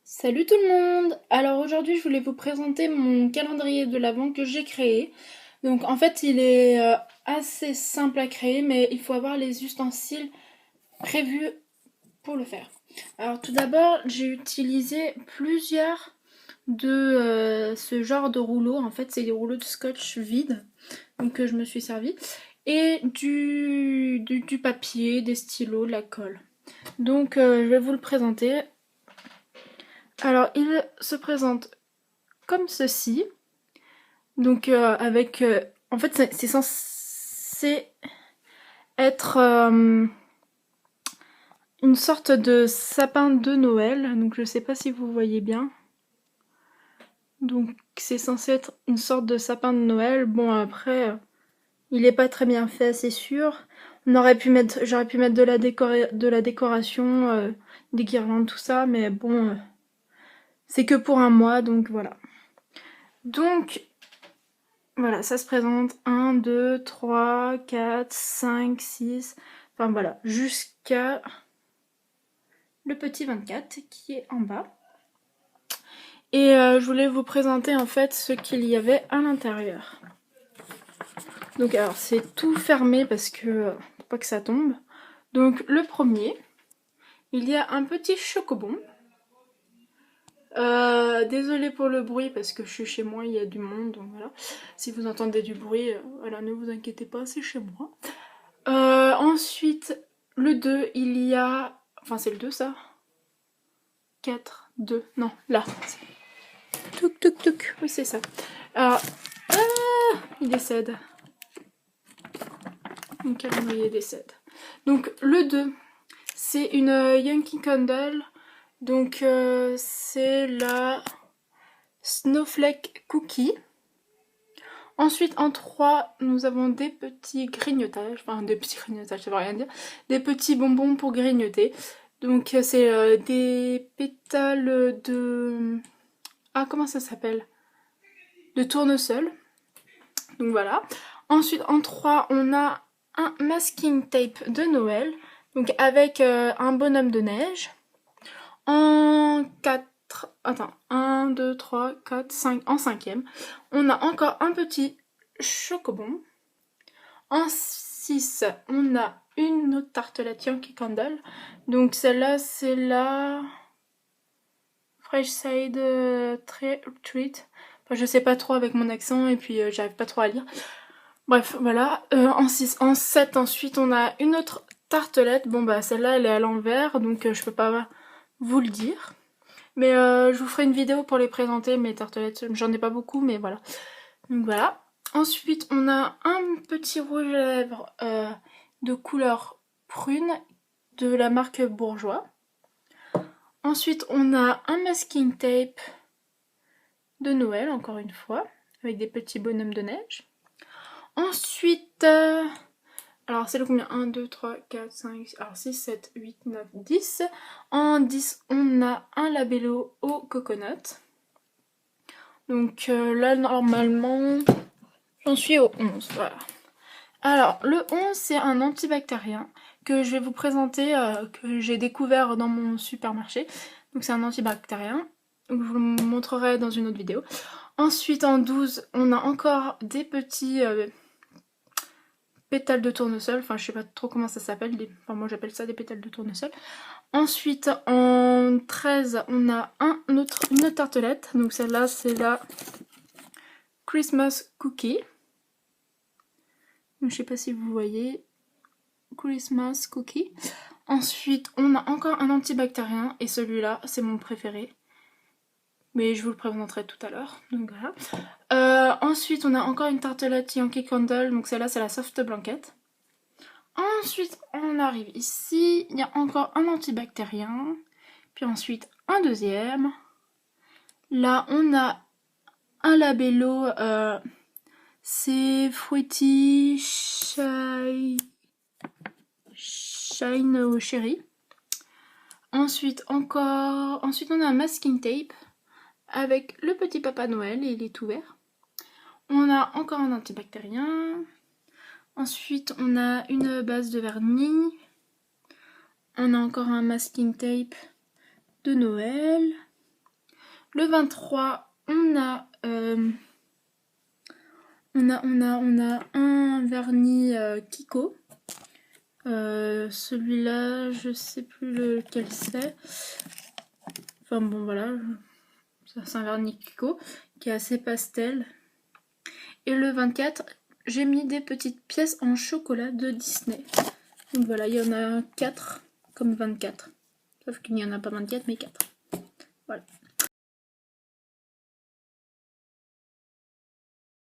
Salut tout le monde! Alors aujourd'hui je voulais vous présenter mon calendrier de l'Avent que j'ai créé. Donc en fait il est assez simple à créer mais il faut avoir les ustensiles prévus pour le faire. Alors tout d'abord j'ai utilisé plusieurs de ce genre de rouleaux. En fait c'est des rouleaux de scotch vide donc que je me suis servi. Et du papier, des stylos, de la colle. Donc je vais vous le présenter. Alors il se présente comme ceci. Donc avec... en fait c'est censé être une sorte de sapin de Noël. Donc je sais pas si vous voyez bien. Donc c'est censé être une sorte de sapin de Noël. Bon après, il est pas très bien fait, c'est sûr. J'aurais pu mettre de la décoration, des guirlandes, tout ça, mais bon, c'est que pour un mois, donc voilà. Donc voilà, ça se présente 1, 2, 3, 4, 5, 6, enfin voilà, jusqu'à le petit 24 qui est en bas. Et je voulais vous présenter en fait ce qu'il y avait à l'intérieur. Donc alors c'est tout fermé parce que faut pas que ça tombe. Donc le premier, il y a un petit chocobon. Désolée pour le bruit parce que je suis chez moi, il y a du monde, donc voilà. Si vous entendez du bruit, voilà, ne vous inquiétez pas, c'est chez moi. Ensuite, le 2, il y a... Enfin, c'est le 2 ça 4, 2, non, là. Touk, touk, touk, oui, c'est ça. Alors, il décède. Mon calendrier décède. Donc, le 2, c'est une Yankee Candle. Donc, c'est la Snowflake Cookie. Ensuite, en 3, nous avons des petits grignotages. Enfin, des petits grignotages, ça veut rien dire. Des petits bonbons pour grignoter. Donc, c'est des pétales de... Ah, comment ça s'appelle? De tournesol. Donc, voilà. Ensuite, en 3, on a un masking tape de Noël. Donc, avec un bonhomme de neige. En 4... Attends, 1, 2, 3, 4, 5... En cinquième, on a encore un petit chocobon. En 6, on a une autre tartelette Yankee Candle. Donc celle-là, c'est la Fresh Side Treat. Enfin, je sais pas trop avec mon accent et puis j'arrive pas trop à lire. Bref, voilà. En 6, en 7, ensuite, on a une autre tartelette. Bon, bah celle-là, elle est à l'envers, donc je peux pas vous le dire. Mais je vous ferai une vidéo pour les présenter, mes tartelettes. J'en ai pas beaucoup, mais voilà. Donc voilà. Ensuite, on a un petit rouge à lèvres de couleur prune de la marque Bourjois. Ensuite, on a un masking tape de Noël, encore une fois, avec des petits bonhommes de neige. Ensuite, alors c'est le combien? 1, 2, 3, 4, 5, alors 6, 7, 8, 9, 10. En 10, on a un labello au coconut. Donc là, normalement, j'en suis au 11, voilà. Alors, le 11, c'est un antibactérien que je vais vous présenter, que j'ai découvert dans mon supermarché. Donc c'est un antibactérien, donc je vous le montrerai dans une autre vidéo. Ensuite, en 12, on a encore des petits pétales de tournesol. Enfin, je sais pas trop comment ça s'appelle. Enfin, moi j'appelle ça des pétales de tournesol. Ensuite, en 13, on a une autre tartelette. Donc celle-là, c'est la Christmas Cookie. Je sais pas si vous voyez. Christmas Cookie. Ensuite, on a encore un antibactérien. Et celui-là, c'est mon préféré. Mais je vous le présenterai tout à l'heure. Donc voilà. Ensuite, on a encore une tartelette Yankee Candle. Donc celle-là, c'est la Soft Blanket. Ensuite, on arrive ici. Il y a encore un antibactérien. Puis ensuite, un deuxième. Là, on a un labello. C'est Fruity Shine au Cherry. Ensuite, on a un masking tape avec le petit Papa Noël et il est tout vert. On a encore un antibactérien. Ensuite, on a une base de vernis. On a encore un masking tape de Noël. Le 23, on a un vernis Kiko. Celui-là, je sais plus lequel c'est. Enfin bon, voilà. C'est un vernis Kiko qui est assez pastel. Et le 24, j'ai mis des petites pièces en chocolat de Disney. Donc voilà, il y en a 4 comme 24. Sauf qu'il n'y en a pas 24 mais 4. Voilà.